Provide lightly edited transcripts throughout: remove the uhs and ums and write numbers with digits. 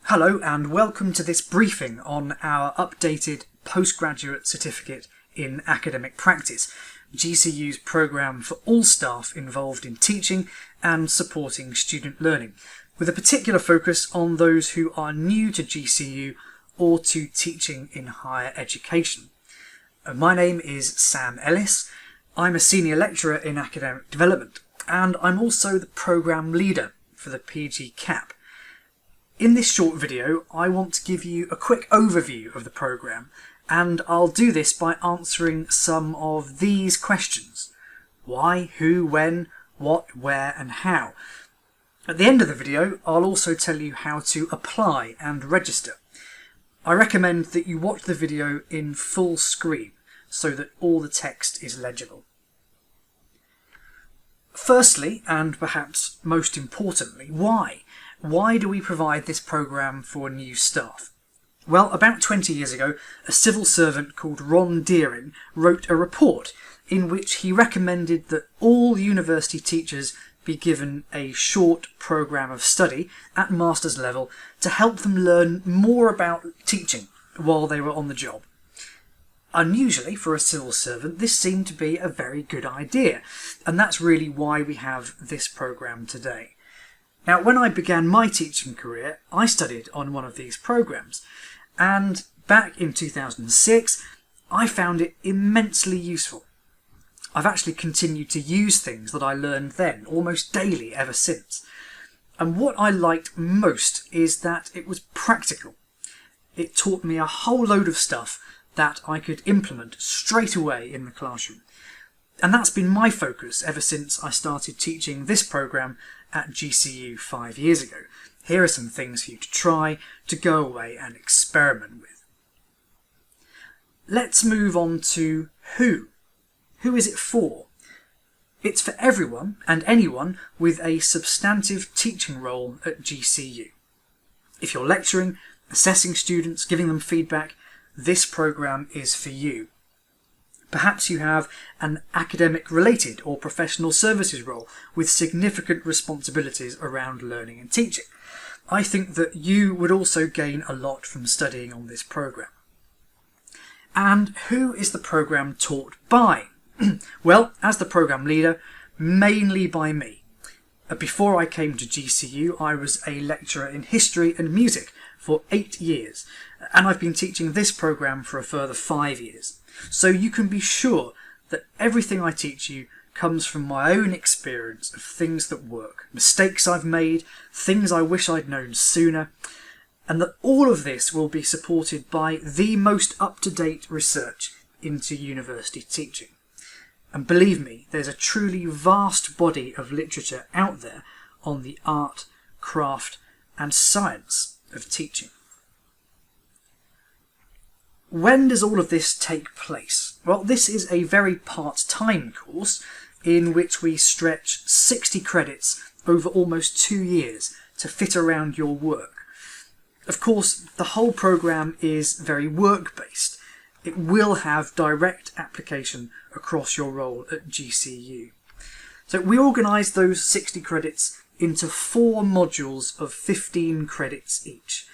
Hello and welcome to this briefing on our updated Postgraduate Certificate in Academic Practice, GCU's programme for all staff involved in teaching and supporting student learning, with a particular focus on those who are new to GCU or to teaching in higher education. My name is Sam Ellis. I'm a senior lecturer in academic development and I'm also the programme leader for the PgCAP. In this short video, I want to give you a quick overview of the programme, and I'll do this by answering some of these questions. Why, who, when, what, where and how. At the end of the video, I'll also tell you how to apply and register. I recommend that you watch the video in full screen so that all the text is legible. Firstly, and perhaps most importantly, why? Why do we provide this programme for new staff? Well, about 20 years ago, a civil servant called Ron Deering wrote a report in which he recommended that all university teachers be given a short programme of study at master's level to help them learn more about teaching while they were on the job. Unusually for a civil servant, this seemed to be a very good idea, and that's really why we have this programme today. Now, when I began my teaching career, I studied on one of these programmes, and back in 2006, I found it immensely useful. I've actually continued to use things that I learned then, almost daily ever since. And what I liked most is that it was practical. It taught me a whole load of stuff that I could implement straight away in the classroom. And that's been my focus ever since I started teaching this programme at GCU 5 years ago. Here are some things for you to try, to go away and experiment with. Let's move on to who. Who is it for? It's for everyone and anyone with a substantive teaching role at GCU. If you're lecturing, assessing students, giving them feedback, this programme is for you. Perhaps you have an academic-related or professional services role with significant responsibilities around learning and teaching. I think that you would also gain a lot from studying on this programme. And who is the programme taught by? Well, as the programme leader, mainly by me. Before I came to GCU, I was a lecturer in history and music for 8 years, and I've been teaching this programme for a further 5 years. So you can be sure that everything I teach you comes from my own experience of things that work, mistakes I've made, things I wish I'd known sooner, and that all of this will be supported by the most up-to-date research into university teaching. And believe me, there's a truly vast body of literature out there on the art, craft, and science of teaching. When does all of this take place? Well, this is a very part-time course in which we stretch 60 credits over almost 2 years to fit around your work. Of course, the whole programme is very work-based. It will have direct application across your role at GCU. So we organise those 60 credits into 4 modules of 15 credits each,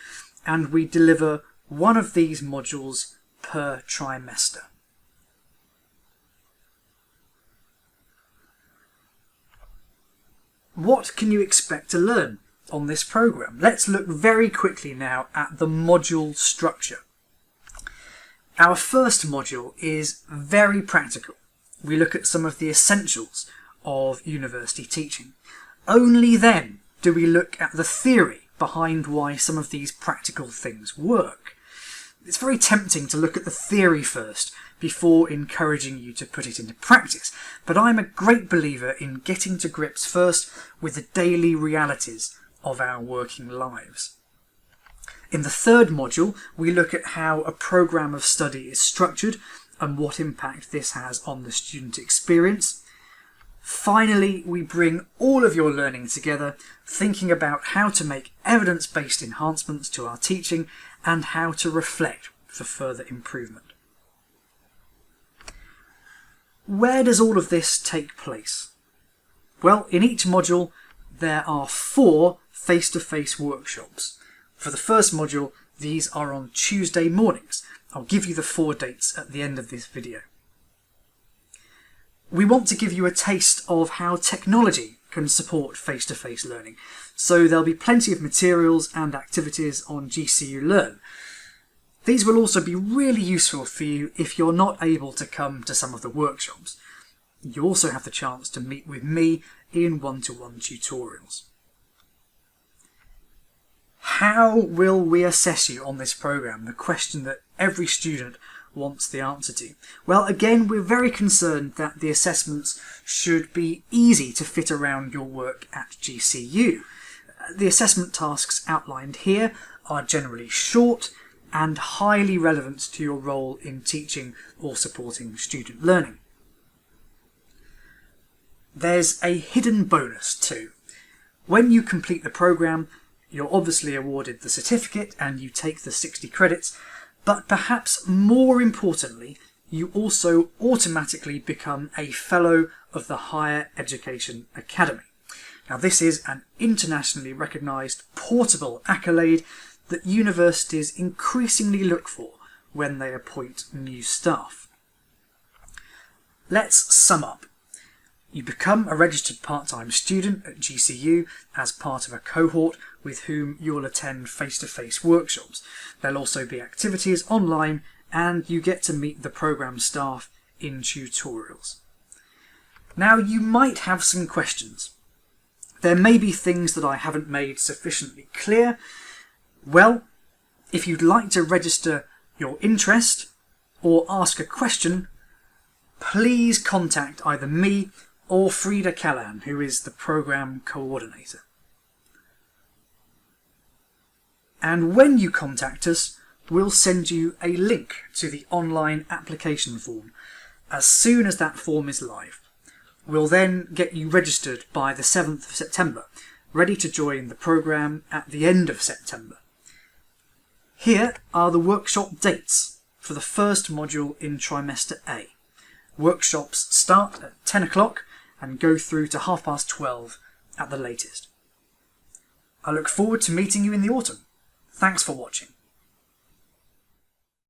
and we deliver one of these modules per trimester. What can you expect to learn on this programme? Let's look very quickly now at the module structure. Our first module is very practical. We look at some of the essentials of university teaching. Only then do we look at the theory behind why some of these practical things work. It's very tempting to look at the theory first before encouraging you to put it into practice, but I'm a great believer in getting to grips first with the daily realities of our working lives. In the third module, we look at how a programme of study is structured and what impact this has on the student experience. Finally, we bring all of your learning together, thinking about how to make evidence-based enhancements to our teaching and how to reflect for further improvement. Where does all of this take place? Well, in each module there are 4 face-to-face workshops. For the first module, these are on Tuesday mornings. I'll give you the 4 dates at the end of this video. We want to give you a taste of how technology can support face-to-face learning, so there'll be plenty of materials and activities on GCU Learn. These will also be really useful for you if you're not able to come to some of the workshops. You also have the chance to meet with me in one-to-one tutorials. How will we assess you on this programme? The question that every student wants the answer to. Well, again, we're very concerned that the assessments should be easy to fit around your work at GCU. The assessment tasks outlined here are generally short and highly relevant to your role in teaching or supporting student learning. There's a hidden bonus too. When you complete the programme, you're obviously awarded the certificate and you take the 60 credits, but perhaps more importantly, you also automatically become a Fellow of the Higher Education Academy. Now, this is an internationally recognised portable accolade that universities increasingly look for when they appoint new staff. Let's sum up. You become a registered part-time student at GCU as part of a cohort with whom you'll attend face-to-face workshops. There'll also be activities online and you get to meet the programme staff in tutorials. Now, you might have some questions. There may be things that I haven't made sufficiently clear. Well, if you'd like to register your interest or ask a question, please contact either me or Frida Callan, who is the programme coordinator. And when you contact us, we'll send you a link to the online application form as soon as that form is live. We'll then get you registered by the 7th of September, ready to join the programme at the end of September. Here are the workshop dates for the first module in Trimester A. Workshops start at 10 o'clock and go through to 12:30 at the latest. I look forward to meeting you in the autumn. Thanks for watching.